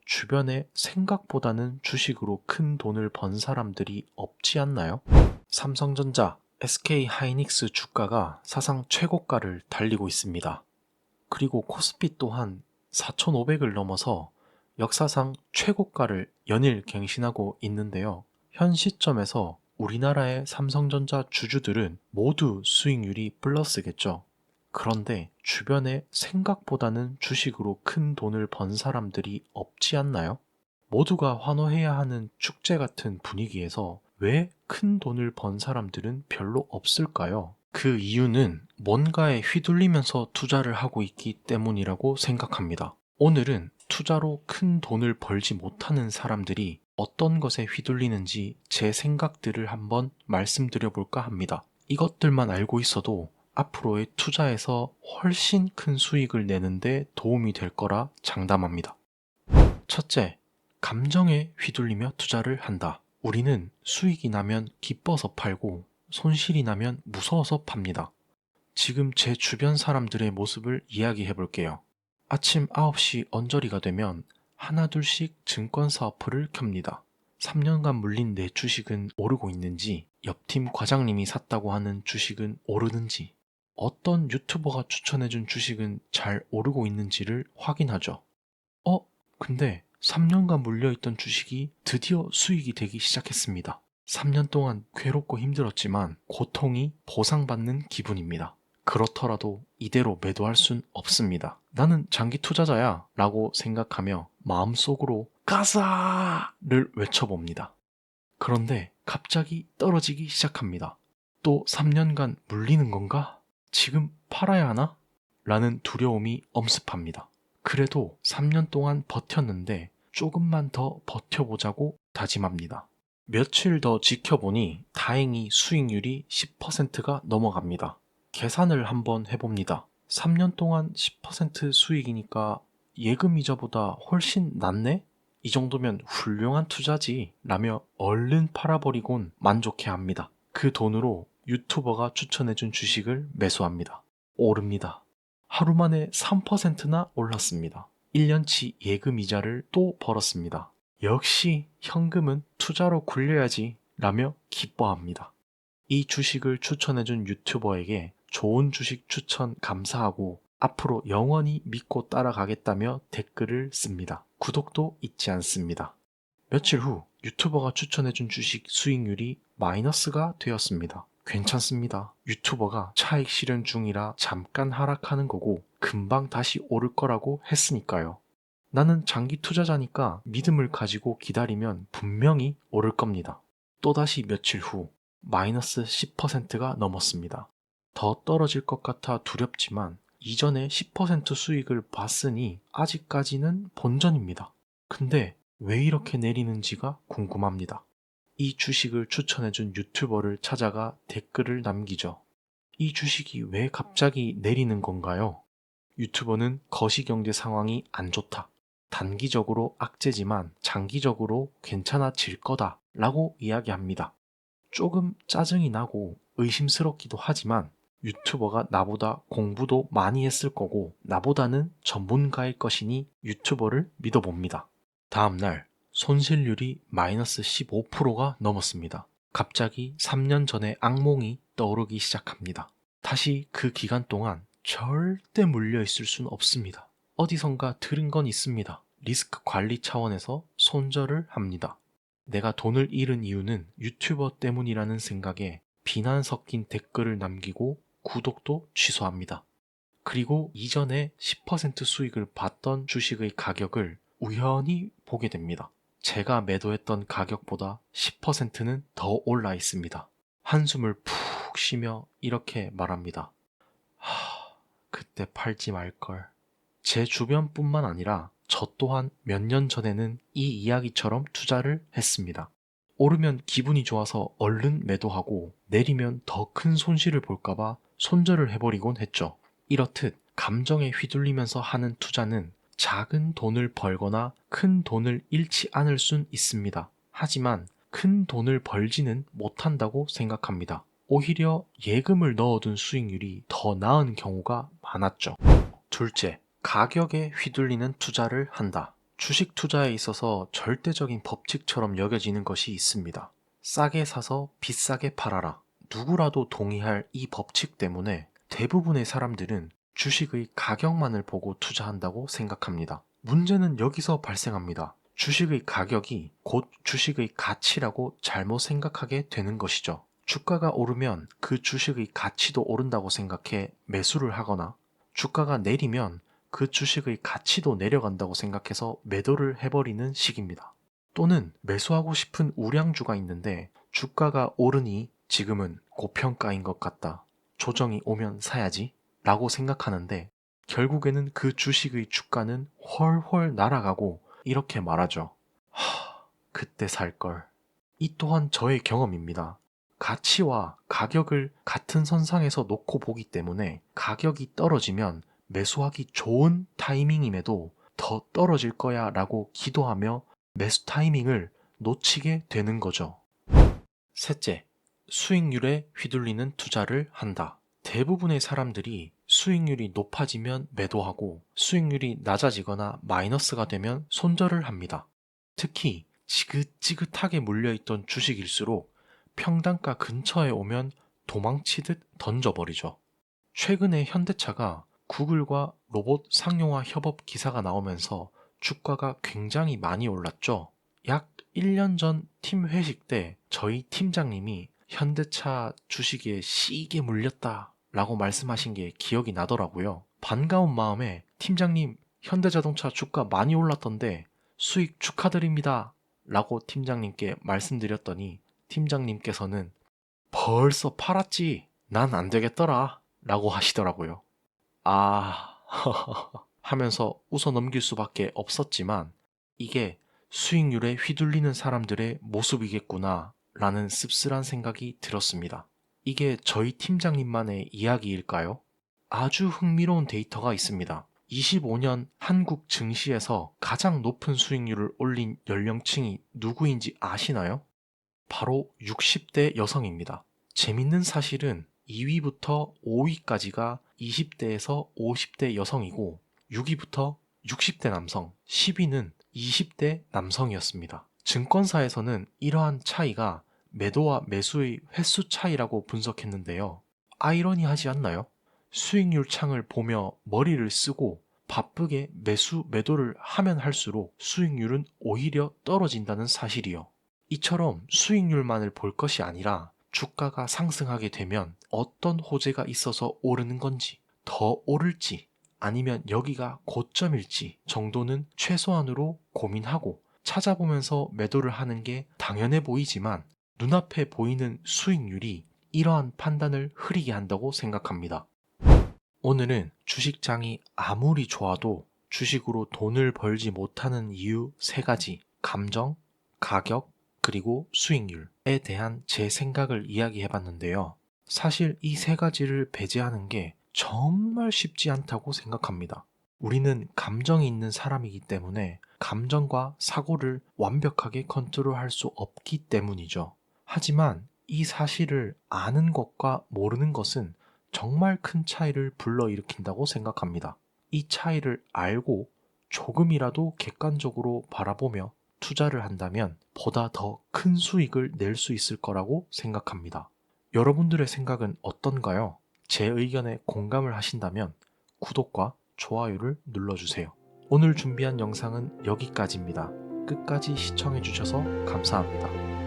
주변에 생각보다는 주식으로 큰 돈을 번 사람들이 없지 않나요? 삼성전자, SK하이닉스 주가가 사상 최고가를 달리고 있습니다. 그리고 코스피 또한 4,500을 넘어서 역사상 최고가를 연일 갱신하고 있는데요. 현 시점에서 우리나라의 삼성전자 주주들은 모두 수익률이 플러스겠죠. 그런데 주변에 생각보다는 주식으로 큰 돈을 번 사람들이 없지 않나요? 모두가 환호해야 하는 축제 같은 분위기에서 왜 큰 돈을 번 사람들은 별로 없을까요? 그 이유는 뭔가에 휘둘리면서 투자를 하고 있기 때문이라고 생각합니다. 오늘은 투자로 큰 돈을 벌지 못하는 사람들이 어떤 것에 휘둘리는지 제 생각들을 한번 말씀드려 볼까 합니다. 이것들만 알고 있어도 앞으로의 투자에서 훨씬 큰 수익을 내는데 도움이 될 거라 장담합니다. 첫째, 감정에 휘둘리며 투자를 한다. 우리는 수익이 나면 기뻐서 팔고 손실이 나면 무서워서 팝니다. 지금 제 주변 사람들의 모습을 이야기해 볼게요. 아침 9시 언저리가 되면 하나둘씩 증권사 어플을 켭니다. 3년간 물린 내 주식은 오르고 있는지, 옆팀 과장님이 샀다고 하는 주식은 오르는지, 어떤 유튜버가 추천해준 주식은 잘 오르고 있는지를 확인하죠. 근데 3년간 물려있던 주식이 드디어 수익이 되기 시작했습니다. 3년 동안 괴롭고 힘들었지만 고통이 보상받는 기분입니다. 그렇더라도 이대로 매도할 순 없습니다. 나는 장기 투자자야 라고 생각하며 마음속으로 가사를 외쳐봅니다. 그런데 갑자기 떨어지기 시작합니다. 또 3년간 물리는 건가? 지금 팔아야 하나? 라는 두려움이 엄습합니다. 그래도 3년 동안 버텼는데 조금만 더 버텨보자고 다짐합니다. 며칠 더 지켜보니 다행히 수익률이 10%가 넘어갑니다. 계산을 한번 해봅니다. 3년 동안 10% 수익이니까 예금이자보다 훨씬 낫네? 이 정도면 훌륭한 투자지 라며 얼른 팔아버리곤 만족해 합니다. 그 돈으로 유튜버가 추천해준 주식을 매수합니다. 오릅니다. 하루 만에 3%나 올랐습니다. 1년치 예금 이자를 또 벌었습니다. 역시 현금은 투자로 굴려야지 라며 기뻐합니다. 이 주식을 추천해준 유튜버에게 좋은 주식 추천 감사하고 앞으로 영원히 믿고 따라가겠다며 댓글을 씁니다. 구독도 잊지 않습니다. 며칠 후 유튜버가 추천해준 주식 수익률이 마이너스가 되었습니다. 괜찮습니다. 유튜버가 차익 실현 중이라 잠깐 하락하는 거고 금방 다시 오를 거라고 했으니까요. 나는 장기 투자자니까 믿음을 가지고 기다리면 분명히 오를 겁니다. 또다시 며칠 후 마이너스 10%가 넘었습니다. 더 떨어질 것 같아 두렵지만 이전에 10% 수익을 봤으니 아직까지는 본전입니다. 근데 왜 이렇게 내리는지가 궁금합니다. 이 주식을 추천해준 유튜버를 찾아가 댓글을 남기죠. 이 주식이 왜 갑자기 내리는 건가요? 유튜버는 거시경제 상황이 안 좋다. 단기적으로 악재지만 장기적으로 괜찮아질 거다 라고 이야기합니다. 조금 짜증이 나고 의심스럽기도 하지만 유튜버가 나보다 공부도 많이 했을 거고 나보다는 전문가일 것이니 유튜버를 믿어봅니다. 다음날 손실률이 마이너스 15%가 넘었습니다. 갑자기 3년 전의 악몽이 떠오르기 시작합니다. 다시 그 기간 동안 절대 물려 있을 수는 없습니다. 어디선가 들은 건 있습니다. 리스크 관리 차원에서 손절을 합니다. 내가 돈을 잃은 이유는 유튜버 때문이라는 생각에 비난 섞인 댓글을 남기고 구독도 취소합니다. 그리고 이전에 10% 수익을 봤던 주식의 가격을 우연히 보게 됩니다. 제가 매도했던 가격보다 10%는 더 올라 있습니다. 한숨을 푹 쉬며 이렇게 말합니다. 그때 팔지 말걸. 제 주변뿐만 아니라 저 또한 몇 년 전에는 이 이야기처럼 투자를 했습니다. 오르면 기분이 좋아서 얼른 매도하고 내리면 더 큰 손실을 볼까봐 손절을 해버리곤 했죠. 이렇듯 감정에 휘둘리면서 하는 투자는 작은 돈을 벌거나 큰 돈을 잃지 않을 순 있습니다. 하지만 큰 돈을 벌지는 못한다고 생각합니다. 오히려 예금을 넣어둔 수익률이 더 나은 경우가 많았죠. 둘째, 가격에 휘둘리는 투자를 한다. 주식 투자에 있어서 절대적인 법칙처럼 여겨지는 것이 있습니다. 싸게 사서 비싸게 팔아라. 누구라도 동의할 이 법칙 때문에 대부분의 사람들은 주식의 가격만을 보고 투자한다고 생각합니다. 문제는 여기서 발생합니다. 주식의 가격이 곧 주식의 가치라고 잘못 생각하게 되는 것이죠. 주가가 오르면 그 주식의 가치도 오른다고 생각해 매수를 하거나, 주가가 내리면 그 주식의 가치도 내려간다고 생각해서 매도를 해버리는 식입니다. 또는 매수하고 싶은 우량주가 있는데 주가가 오르니 지금은 고평가인 것 같다. 조정이 오면 사야지 라고 생각하는데 결국에는 그 주식의 주가는 훨훨 날아가고 이렇게 말하죠. 그때 살걸. 이 또한 저의 경험입니다. 가치와 가격을 같은 선상에서 놓고 보기 때문에 가격이 떨어지면 매수하기 좋은 타이밍임에도 더 떨어질 거야 라고 기도하며 매수 타이밍을 놓치게 되는 거죠. 셋째, 수익률에 휘둘리는 투자를 한다. 대부분의 사람들이 수익률이 높아지면 매도하고 수익률이 낮아지거나 마이너스가 되면 손절을 합니다. 특히 지긋지긋하게 물려있던 주식일수록 평단가 근처에 오면 도망치듯 던져버리죠. 최근에 현대차가 구글과 로봇 상용화 협업 기사가 나오면서 주가가 굉장히 많이 올랐죠. 약 1년 전 팀 회식 때 저희 팀장님이 현대차 주식에 씨게 물렸다 라고 말씀하신 게 기억이 나더라고요. 반가운 마음에 팀장님, 현대자동차 주가 많이 올랐던데 수익 축하드립니다 라고 팀장님께 말씀드렸더니 팀장님께서는 벌써 팔았지, 난 안 되겠더라 라고 하시더라고요. 아 하면서 웃어 넘길 수밖에 없었지만 이게 수익률에 휘둘리는 사람들의 모습이겠구나 라는 씁쓸한 생각이 들었습니다. 이게 저희 팀장님만의 이야기일까요? 아주 흥미로운 데이터가 있습니다. 25년 한국 증시에서 가장 높은 수익률을 올린 연령층이 누구인지 아시나요? 바로 60대 여성입니다. 재밌는 사실은 2위부터 5위까지가 20대에서 50대 여성이고 6위부터 60대 남성, 10위는 20대 남성이었습니다. 증권사에서는 이러한 차이가 매도와 매수의 횟수 차이라고 분석했는데요. 아이러니하지 않나요? 수익률 창을 보며 머리를 쓰고 바쁘게 매수, 매도를 하면 할수록 수익률은 오히려 떨어진다는 사실이요. 이처럼 수익률만을 볼 것이 아니라 주가가 상승하게 되면 어떤 호재가 있어서 오르는 건지, 더 오를지, 아니면 여기가 고점일지 정도는 최소한으로 고민하고 찾아보면서 매도를 하는 게 당연해 보이지만 눈앞에 보이는 수익률이 이러한 판단을 흐리게 한다고 생각합니다. 오늘은 주식장이 아무리 좋아도 주식으로 돈을 벌지 못하는 이유 3가지, 감정, 가격, 그리고 수익률에 대한 제 생각을 이야기해 봤는데요. 사실 이 3가지를 배제하는 게 정말 쉽지 않다고 생각합니다. 우리는 감정이 있는 사람이기 때문에 감정과 사고를 완벽하게 컨트롤할 수 없기 때문이죠. 하지만 이 사실을 아는 것과 모르는 것은 정말 큰 차이를 불러일으킨다고 생각합니다. 이 차이를 알고 조금이라도 객관적으로 바라보며 투자를 한다면 보다 더 큰 수익을 낼 수 있을 거라고 생각합니다. 여러분들의 생각은 어떤가요? 제 의견에 공감을 하신다면 구독과 좋아요를 눌러주세요. 오늘 준비한 영상은 여기까지입니다. 끝까지 시청해주셔서 감사합니다.